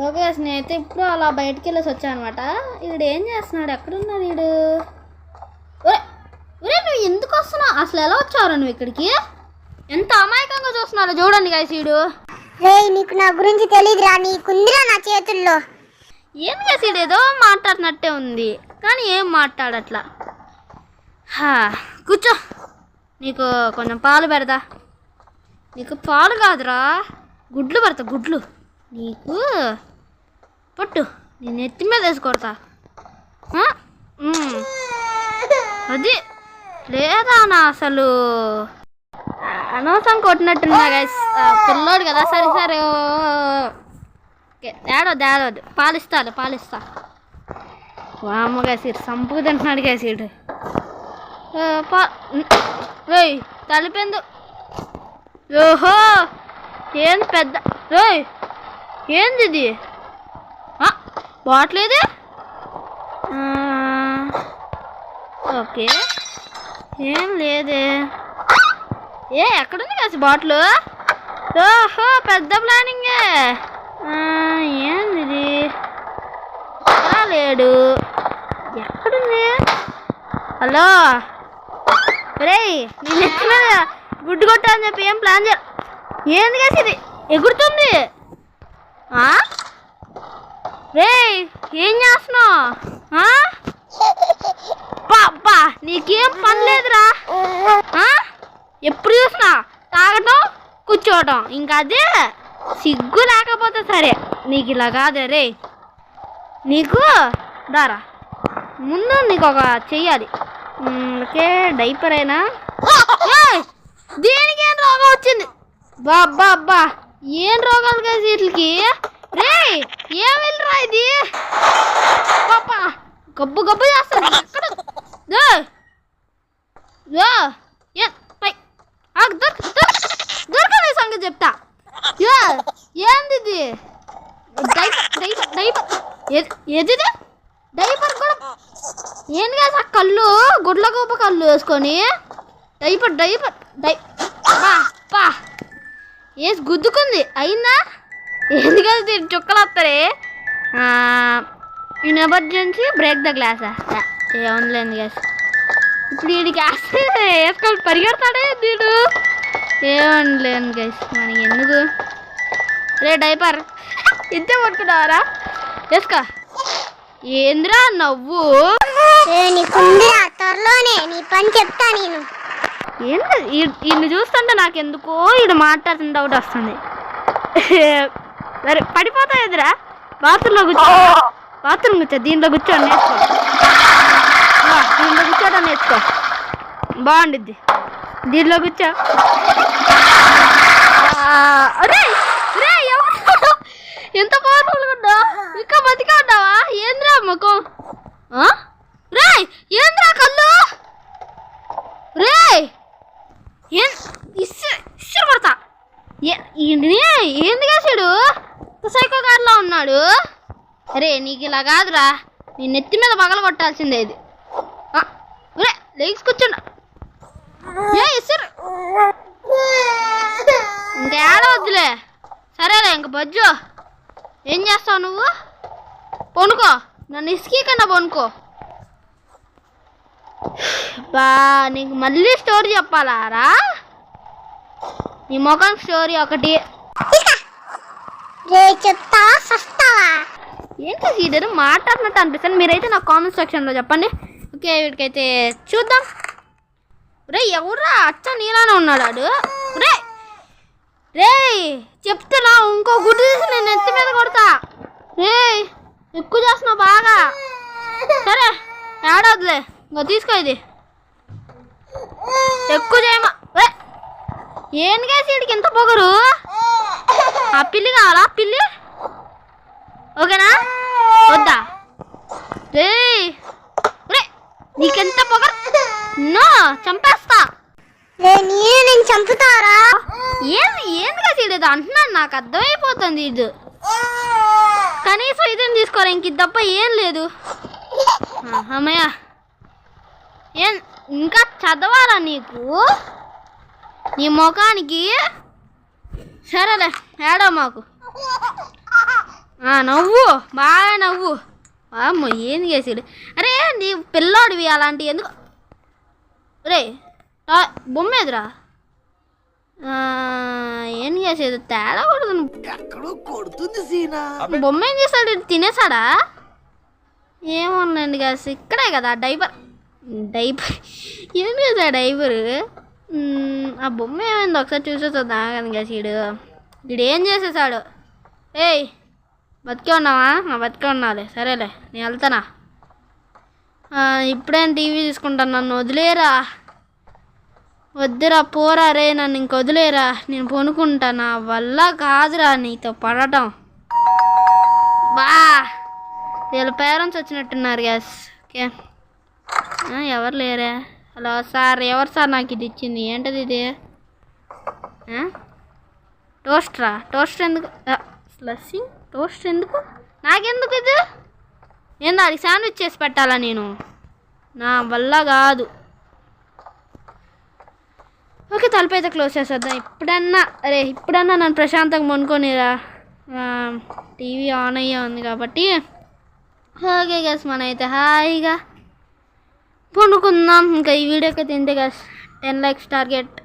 Okay స్నేహితుడు, ఇప్పుడు అలా బయటికి వెళ్ళేసి వచ్చాను అనమాట. వీడు ఏం చేస్తున్నాడు? ఎక్కడున్నాడు వీడు? ఒరే నువ్వు ఎందుకు వస్తున్నావు? అసలు ఎలా వచ్చావురా నువ్వు ఇక్కడికి? ఎంత అమాయకంగా చూస్తున్నాడు చూడండి గైస్ వీడు. నీకు నా గురించి తెలియదురా, నీకుందిరా నా చేతుల్లో. ఏం గైస్ వీడు ఏదో మాట్లాడినట్టే ఉంది కానీ ఏం మాట్లాడట్లా. కూర్చో, నీకు కొంచెం పాలు పెడతా. నీకు పాలు కాదురా, గుడ్లు పెడతా, గుడ్లు నీకు. పట్టు, నేను ఎత్తి మీద వేసి కొడతా. అది లేదా నా అసలు అనవసరం కొట్టినట్టున్నా గైస్. పిల్లోడు కదా, సరే సరే ఏడవద్దు, పాలిస్తా. వామ్మ గైసీడు సంపుకు తింటున్నాడు గైసీడు. తలిపెందు. ఓహో ఏంది పెద్ద ఏంది ఇది? బాటిల్ ఇది. ఓకే ఏం లేదే. ఎక్కడుంది కాసి బాటిల్? ఓహో పెద్ద ప్లానింగే. ఏంది ఇది? లేడు. ఎక్కడుంది? హలో రేయ్, నేను ఎక్కడ గుడ్డు కొట్టా అని చెప్పి ఏం ప్లాన్ చే ఏంది కాసి ఇది ఎగురుతుంది? రేయ్ ఏం చేస్తున్నావు? బాబా నీకేం పని లేదురా. ఎప్పుడు చూసినా తాగటం కూర్చోవటం, ఇంకా అదే సిగ్గు లేకపోతే సరే. నీకు ఇలా కాదు రే, నీకు దారా ముందు నీకు ఒక చెయ్యాలి. ఓకే డైపర్ అయినా దేనికి ఏం రోగం వచ్చింది? బాబ్బా ఏం రోగాలు కాదు వీటికి. రే ఏం వెళ్ళరా ఇది? పాపా గబ్బు చేస్తాను. ఎక్కడ దొరకలే సంగతి చెప్తా. ఏంది ఇది? ఏది డైపర్ కూడా ఏంది కదా? కళ్ళు గుడ్ల గోప కళ్ళు వేసుకొని డైపర్ వేసి గుద్దుకుంది అయిందా? ఏంది కదా చుక్కలు వస్తారే. In emergency break the glass. ఏమనలేదు గ్యాస్. ఇప్పుడు వీడికి వేసుకొని పరిగెడతాడే వీడు. ఏమనలేను గైస్, మనకి ఎందుకు రే డైపర్. ఇంతే పట్టుకున్నావారా? వేసుకో. ఏంద్రా నవ్వు? త్వరలోనే నీ పని చెప్తా నేను. ఏంటి ఈయన్ని చూస్తుంటే నాకెందుకో ఈడు మాట్లాడుతున్న డౌట్ వస్తుంది. సరే పడిపోతా ఎదురా. బాత్రూంలో కూర్చో, దీంట్లో కూర్చోండి నేర్చుకో. దీంట్లో కూర్చోటం నేర్చుకో, బాగుండిద్ది. దీంట్లో కూర్చో. అరే రే ఎంత పవర్ఫుల్గా ఉన్నావు, ఇంకా బతికా ఉన్నావా? ఏంద్రా ముఖం? రే ఏంద్రా కళ్ళు? రే ఇస్సు పడతా. ఏంది కాసాడు? సైకో గారిలో ఉన్నాడు. అరే నీకు ఇలా కాదురా, నీ నెత్తి మీద పగల కొట్టాల్సిందే ఇది. రే లేచి కూర్చున్నా. ఇస్సరు ఇంకా ఏడవద్దులే. సరేలే ఇంక బజ్జు. ఏం చేస్తావు నువ్వు? పొనుకో, నన్ను ఇసుకీ కన్నా పొనుకో. నీకు మళ్ళీ స్టోరీ చెప్పాలారా? నీ ముఖం స్టోరీ ఒకటి ఏంటి సీడర్ మాట్లాడినట్టు అనిపిస్తుంది. మీరైతే నాకు కామెంట్ సెక్షన్లో చెప్పండి. ఓకే వీడికైతే చూద్దాం. రే ఎవరా అచ్చ నీలానే ఉన్నాడు ఆడు. రే చెప్తున్నా, ఇంకో గుడ్డు తీసి నేను ఎత్తి మీద కొడతా. రే ఎక్కువ చేస్తున్నావు బాగా. సరే ఏడవద్దులే, ఇంకా తీసుకో. ఇది ఎక్కువ చేయమా. ఏంటి కేసి వీడికి ఇంత పొగరు? ఆ పిల్లి కావాలా? పిల్లి ఓకేనా వద్దా? రే నీకెంత పొగరు? నో చంపేస్తా. నేను చంపుతారా? ఏంది కేసి ఇది అంటున్నాను, నాకు అర్థమైపోతుంది. ఇది కనీసం ఇదేం తీసుకోరా, ఇంక తప్ప ఏం లేదు. అమ్మయ్య ఏం ఇంకా చదవాలా నీకు? నీ ముఖానికి. సరేలే ఏడో మాకు. నవ్వు బాగా నవ్వు. అమ్మో ఏంది చేసాడు? అరే నీ పిల్లోడివి అలాంటివి ఎందుకు? రే బొమ్మ ఎదురా ఏం చేసేది తేడా కొడుతుంది. బొమ్మ ఏం చేస్తాడు? తినేసాడా? ఏమోనండి గాస్ ఇక్కడే కదా డైపర్ ఏం చేశాడు డైపర్? ఆ బొమ్మ ఏమైంది ఒకసారి చూసేస్తుందా కానీ గాస్ వీడు ఏం చేసేసాడు? ఏయ్ బతికే ఉన్నావా? బతికే ఉన్నాలే, సరేలే నేను వెళ్తానా. ఇప్పుడేం టీవీ తీసుకుంటాను, నన్ను వదిలేరా. వద్దురా పోరా రే, నన్ను ఇంక వదిలేరా, నేను పొనుకుంటా. నా వల్ల కాదురా నీతో పడటం. బా వీళ్ళ పేరెంట్స్ వచ్చినట్టున్నారు గ్యాస్. ఓకే ఎవరు లేరా? హలో సార్, ఎవరు సార్ నాకు ఇది ఇచ్చింది? ఏంటది ఇది? టోస్టరా? టోస్ట్ ఎందుకు? స్లస్సింగ్ టోస్ట్ ఎందుకు? నాకెందుకు ఇది? ఏందో అది శాండ్విచ్ చేసి పెట్టాలా నేను? నా వల్ల కాదు. ఓకే తలుపైతే క్లోజ్ చేసేద్దాం. ఇప్పుడన్నా నన్ను ప్రశాంతంగా మొనుకోనిరా. టీవీ ఆన్ అయ్యే ఉంది కాబట్టి. ఓకే గస్ మన అయితే హాయిగా పండుకుందాం. ఇంకా ఈ వీడియోకి అయితే ఇంతే గస్. 10 likes టార్గెట్.